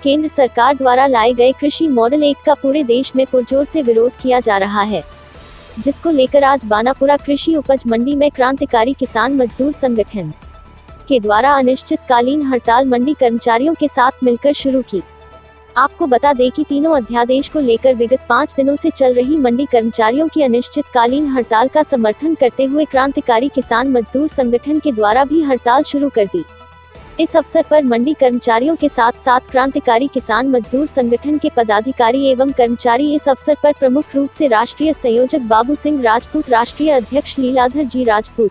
केंद्र सरकार द्वारा लाए गए कृषि मॉडल एक्ट का पूरे देश में पुरजोर से विरोध किया जा रहा है, जिसको लेकर आज बानापुरा कृषि उपज मंडी में क्रांतिकारी किसान मजदूर संगठन के द्वारा अनिश्चितकालीन हड़ताल मंडी कर्मचारियों के साथ मिलकर शुरू की। आपको बता दें कि तीनों अध्यादेश को लेकर विगत 5 दिनों से चल रही मंडी कर्मचारियों की अनिश्चितकालीन हड़ताल का समर्थन करते हुए क्रांतिकारी किसान मजदूर संगठन के द्वारा भी हड़ताल शुरू कर दी। इस अवसर पर मंडी कर्मचारियों के साथ साथ क्रांतिकारी किसान मजदूर संगठन के पदाधिकारी एवं कर्मचारी इस अवसर पर प्रमुख रूप से राष्ट्रीय संयोजक बाबू सिंह राजपूत, राष्ट्रीय अध्यक्ष लीलाधर जी राजपूत,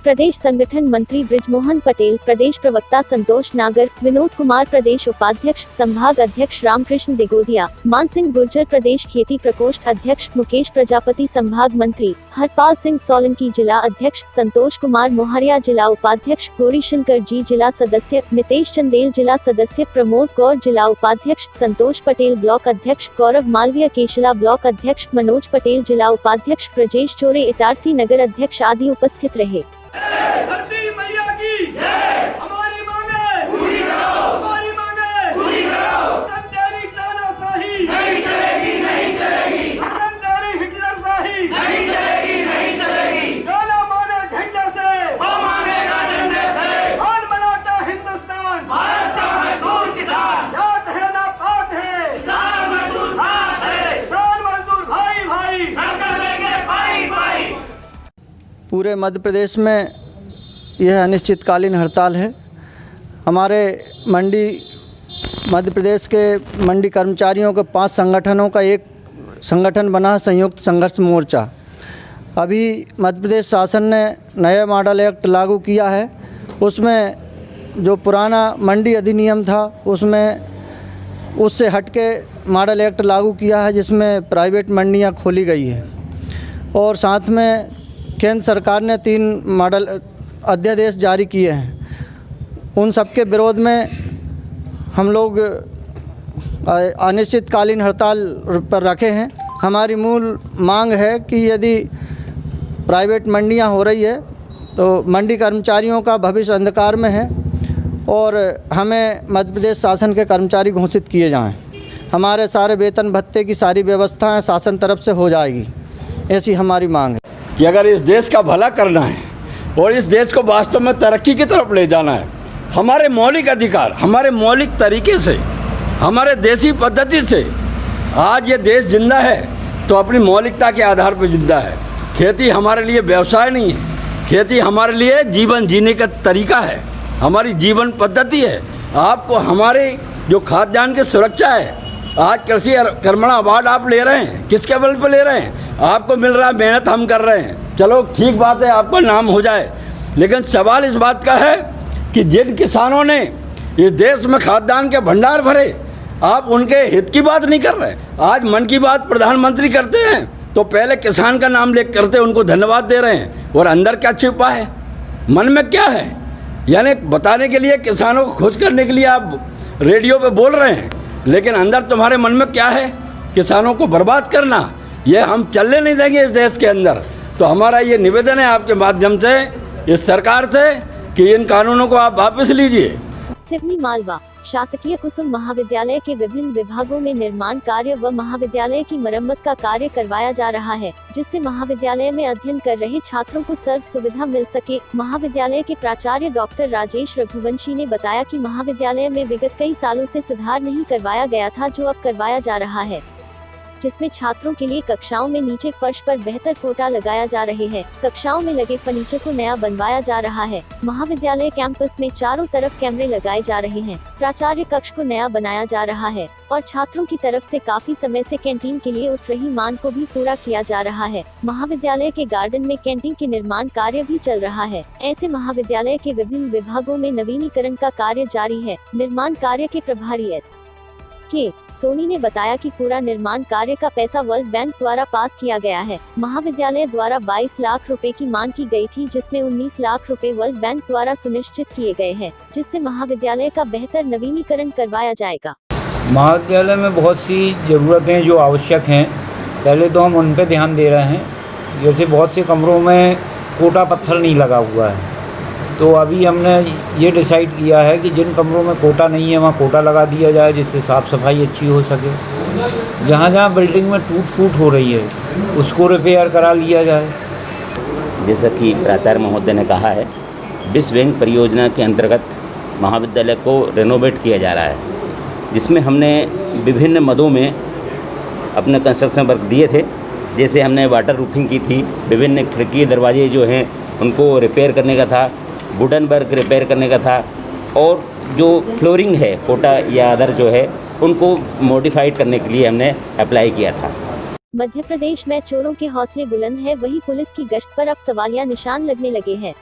प्रदेश संगठन मंत्री बृजमोहन पटेल, प्रदेश प्रवक्ता संतोष नागर, विनोद कुमार प्रदेश उपाध्यक्ष, संभाग अध्यक्ष रामकृष्ण दिगोदिया, मान सिंह गुर्जर प्रदेश खेती प्रकोष्ठ अध्यक्ष, मुकेश प्रजापति संभाग मंत्री, हरपाल सिंह सोलंकी जिला अध्यक्ष, संतोष कुमार मोहरिया जिला उपाध्यक्ष, गौरी शंकर जी जिला सदस्य, नितेश चंदेल जिला सदस्य, प्रमोद कौर जिला उपाध्यक्ष, संतोष पटेल ब्लॉक अध्यक्ष, गौरव मालवीय केशला ब्लॉक अध्यक्ष, मनोज पटेल जिला उपाध्यक्ष, ब्रजेश चोरे इटारसी नगर अध्यक्ष आदि उपस्थित रहे। धरती मैया की हमारी मांगे पूरी करो, हमारी मांगे पूरी करो। तेरी तानाशाही नहीं चलेगी, नहीं चलेगी। तेरी हिटलरशाही नहीं चलेगी, नहीं चलेगी। गाना माने झंडे से, वो मानेगा झंडे से। कौन बनाता हिंदुस्तान? भारत का मजदूर किसान। जात है ना पात है, किसान मजदूर साथ है। किसान मजदूर भाई भाई, कर लेंगे भाई भाई। पूरे मध्य प्रदेश में यह अनिश्चितकालीन हड़ताल है। हमारे मध्य प्रदेश के मंडी कर्मचारियों के 5 संगठनों का एक संगठन बना संयुक्त संघर्ष मोर्चा। अभी मध्य प्रदेश शासन ने नया मॉडल एक्ट लागू किया है। उसमें जो पुराना मंडी अधिनियम था उससे हटके मॉडल एक्ट लागू किया है, जिसमें प्राइवेट मंडियां खोली गई है। और साथ में केंद्र सरकार ने 3 मॉडल अध्यादेश जारी किए हैं। उन सब के विरोध में हम लोग अनिश्चितकालीन हड़ताल पर रखे हैं। हमारी मूल मांग है कि यदि प्राइवेट मंडियां हो रही है तो मंडी कर्मचारियों का भविष्य अंधकार में है और हमें मध्य प्रदेश शासन के कर्मचारी घोषित किए जाएं। हमारे सारे वेतन भत्ते की सारी व्यवस्थाएं शासन तरफ से हो जाएगी, ऐसी हमारी मांग है। कि अगर इस देश का भला करना है और इस देश को वास्तव में तरक्की की तरफ ले जाना है, हमारे मौलिक अधिकार, हमारे मौलिक तरीके से, हमारे देसी पद्धति से आज ये देश जिंदा है तो अपनी मौलिकता के आधार पर जिंदा है। खेती हमारे लिए व्यवसाय नहीं है, खेती हमारे लिए जीवन जीने का तरीका है, हमारी जीवन पद्धति है। आपको हमारे जो खाद्यान्न की सुरक्षा है, आज कृषि कर्मणा अवार्ड आप ले रहे हैं, किसके बल पर ले रहे हैं? आपको मिल रहा है, मेहनत हम कर रहे हैं, चलो ठीक बात है, आपका नाम हो जाए। लेकिन सवाल इस बात का है कि जिन किसानों ने इस देश में खाद्यान्न के भंडार भरे, आप उनके हित की बात नहीं कर रहे। आज मन की बात प्रधानमंत्री करते हैं तो पहले किसान का नाम लेकर करते, उनको धन्यवाद दे रहे हैं, और अंदर क्या छिपा है, मन में क्या है, यानी बताने के लिए, किसानों को खुश करने के लिए आप रेडियो पे बोल रहे हैं, लेकिन अंदर तुम्हारे मन में क्या है? किसानों को बर्बाद करना। ये हम चलने नहीं देंगे इस देश के अंदर। तो हमारा ये निवेदन है आपके माध्यम से इस सरकार से कि इन कानूनों को आप वापस लीजिए। सिवनी मालवा शासकीय कुसुम महाविद्यालय के विभिन्न विभागों में निर्माण कार्य व महाविद्यालय की मरम्मत का कार्य करवाया जा रहा है, जिससे महाविद्यालय में अध्ययन कर रहे छात्रों को सर्व सुविधा मिल सके। महाविद्यालय के प्राचार्य डॉक्टर राजेश रघुवंशी ने बताया कि महाविद्यालय में विगत कई सालों से सुधार नहीं करवाया गया था, जो अब करवाया जा रहा है, जिसमें छात्रों के लिए कक्षाओं में नीचे फर्श पर बेहतर फोटा लगाया जा रहे हैं। कक्षाओं में लगे फर्नीचर को नया बनवाया जा रहा है। महाविद्यालय कैंपस में चारों तरफ कैमरे लगाए जा रहे हैं। प्राचार्य कक्ष को नया बनाया जा रहा है और छात्रों की तरफ से काफी समय से कैंटीन के लिए उठ रही मांग को भी पूरा किया जा रहा है। महाविद्यालय के गार्डन में कैंटीन के निर्माण कार्य भी चल रहा है। ऐसे महाविद्यालय के विभिन्न विभागों में नवीनीकरण का कार्य जारी है। निर्माण कार्य के प्रभारी के सोनी ने बताया कि पूरा निर्माण कार्य का पैसा वर्ल्ड बैंक द्वारा पास किया गया है। महाविद्यालय द्वारा 22 लाख रुपए की मांग की गई थी, जिसमें 19 लाख रुपए वर्ल्ड बैंक द्वारा सुनिश्चित किए गए हैं, जिससे महाविद्यालय का बेहतर नवीनीकरण करवाया जाएगा। महाविद्यालय में बहुत सी ज़रूरतें जो आवश्यक हैं, पहले तो हम उन पर ध्यान दे रहे हैं। जैसे बहुत से कमरों में कोटा पत्थर नहीं लगा हुआ है, तो अभी हमने ये डिसाइड किया है कि जिन कमरों में कोटा नहीं है वहाँ कोटा लगा दिया जाए, जिससे साफ़ सफाई अच्छी हो सके। जहाँ जहाँ बिल्डिंग में टूट फूट हो रही है उसको रिपेयर करा लिया जाए। जैसा कि प्राचार्य महोदय ने कहा है, विश्व बैंक परियोजना के अंतर्गत महाविद्यालय को रेनोवेट किया जा रहा है, जिसमें हमने विभिन्न मदों में अपने कंस्ट्रक्शन वर्क दिए थे। जैसे हमने वाटर रूफिंग की थी, विभिन्न खिड़की दरवाजे जो हैं उनको रिपेयर करने का था, वुडन वर्क रिपेयर करने का था, और जो फ्लोरिंग है कोटा या अदर जो है उनको मॉडिफाइड करने के लिए हमने अप्लाई किया था। मध्य प्रदेश में चोरों के हौसले बुलंद है, वही पुलिस की गश्त पर अब सवालिया निशान लगने लगे हैं।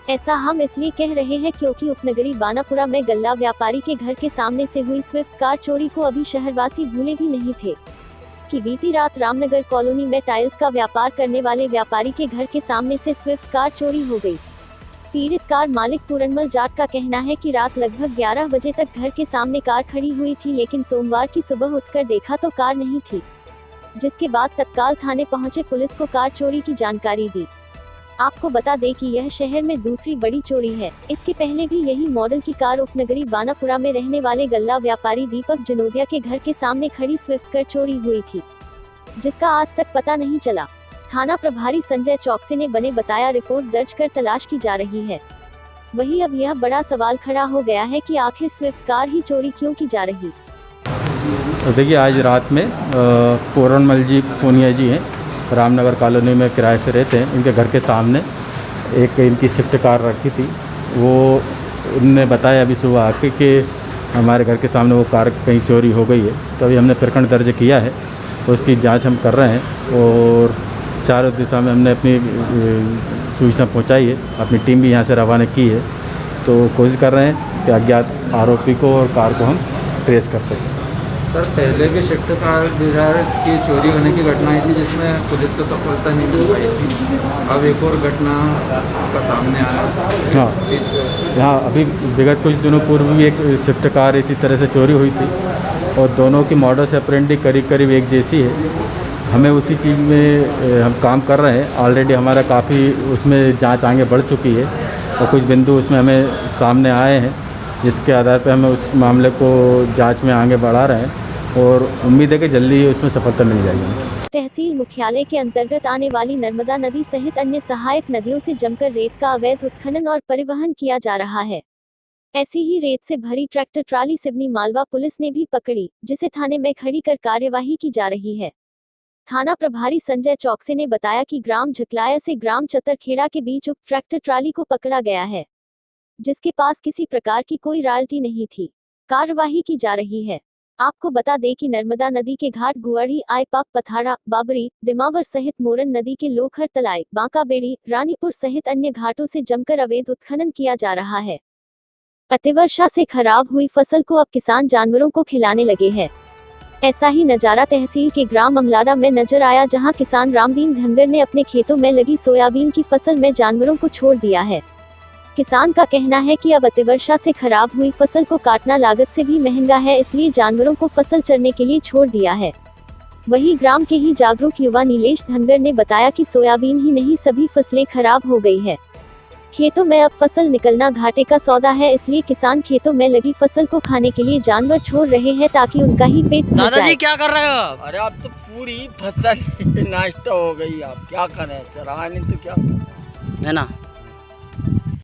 ऐसा हम इसलिए कह रहे हैं क्योंकि उपनगरी बानापुरा में गल्ला व्यापारी के घर के सामने से हुई स्विफ्ट कार चोरी को अभी शहरवासी भूले भी नहीं थे कि बीती रात रामनगर कॉलोनी में टाइल्स का व्यापार करने वाले व्यापारी के घर के सामने से स्विफ्ट कार चोरी हो गई। पीड़ित कार मालिक पूरनमल जाट का कहना है कि रात लगभग 11 बजे तक घर के सामने कार खड़ी हुई थी, लेकिन सोमवार की सुबह उठकर देखा तो कार नहीं थी, जिसके बाद तत्काल थाने पहुंचे पुलिस को कार चोरी की जानकारी दी। आपको बता दें कि यह शहर में दूसरी बड़ी चोरी है। इसके पहले भी यही मॉडल की कार उपनगरी बानापुरा में रहने वाले गल्ला व्यापारी दीपक जनोदिया के घर के सामने खड़ी स्विफ्ट कार चोरी हुई थी, जिसका आज तक पता नहीं चला। थाना प्रभारी संजय चौकसी ने बने बताया, रिपोर्ट दर्ज कर तलाश की जा रही है। वहीं अब यह बड़ा सवाल खड़ा हो गया है कि आखिर स्विफ्ट कार ही चोरी क्यों की जा रही। तो देखिए, आज रात में पूरनमल जी पूनिया जी हैं, रामनगर कॉलोनी में किराए से रहते हैं। इनके घर के सामने एक इनकी स्विफ्ट कार रखी थी। वो उनने बताया अभी सुबह आके कि हमारे घर के सामने वो कार कहीं चोरी हो गई है। तो अभी हमने प्रकरण दर्ज किया है, तो उसकी जांच हम कर रहे हैं और चारों दिशा में हमने अपनी सूचना पहुंचाई है। अपनी टीम भी यहाँ से रवाना की है, तो कोशिश कर रहे हैं कि अज्ञात आरोपी को और कार को हम ट्रेस कर सकें। सर, पहले भी स्विफ्ट कार की चोरी होने की घटना आई थी जिसमें पुलिस को सफलता नहीं मिल पाई थी। अब एक और घटना का सामने आया। हाँ, यहाँ अभी विगत कुछ दिनों पूर्व भी एक स्विफ्ट कार इसी तरह से चोरी हुई थी और दोनों की मॉडल ऑपरेंडी करीब करीब एक जैसी है। हमें उसी चीज़ में हम काम कर रहे हैं। ऑलरेडी हमारा काफ़ी उसमें जांच आगे बढ़ चुकी है और कुछ बिंदु उसमें हमें सामने आए हैं, जिसके आधार पर हमें उस मामले को जांच में आगे बढ़ा रहे हैं और उम्मीद है कि जल्दी ही उसमें सफलता मिल जाएगी। तहसील मुख्यालय के अंतर्गत आने वाली नर्मदा नदी सहित अन्य सहायक नदियों से जमकर रेत का अवैध उत्खनन और परिवहन किया जा रहा है। ऐसी ही रेत से भरी tractor trolley Seoni Malwa police ने भी पकड़ी, जिसे थाने में खड़ी कर कार्यवाही की जा रही है। थाना प्रभारी संजय चौकसी ने बताया कि ग्राम झकलाया से ग्राम चतरखेड़ा के बीच उक्त ट्रैक्टर ट्राली को पकड़ा गया है, जिसके पास किसी प्रकार की कोई रॉयल्टी नहीं थी। कार्यवाही की जा रही है। आपको बता दें कि नर्मदा नदी के घाट गुआड़ी, आईपाप, पथाड़ा, बाबरी, दिमावर सहित मोरन नदी के लोखर तलाई, बांका बेड़ी, रानीपुर सहित अन्य घाटों से जमकर अवैध उत्खनन किया जा रहा है। अतिवर्षा से खराब हुई फसल को अब किसान जानवरों को खिलाने लगे हैं। ऐसा ही नजारा तहसील के ग्राम अमलाड़ा में नजर आया, जहां किसान रामदीन धनगर ने अपने खेतों में लगी सोयाबीन की फसल में जानवरों को छोड़ दिया है। किसान का कहना है कि अब अतिवर्षा से खराब हुई फसल को काटना लागत से भी महंगा है, इसलिए जानवरों को फसल चरने के लिए छोड़ दिया है। वहीं ग्राम के ही जागरूक युवा नीलेश धनगर ने बताया कि सोयाबीन ही नहीं सभी फसलें खराब हो गई है। खेतों में अब फसल निकलना घाटे का सौदा है, इसलिए किसान खेतों में लगी फसल को खाने के लिए जानवर छोड़ रहे हैं ताकि उनका ही पेट भर जाए। दादाजी क्या कर रहे हो? अरे अब तो पूरी फसल नष्ट हो गई, आप क्या करें, चराने तो क्या है ना।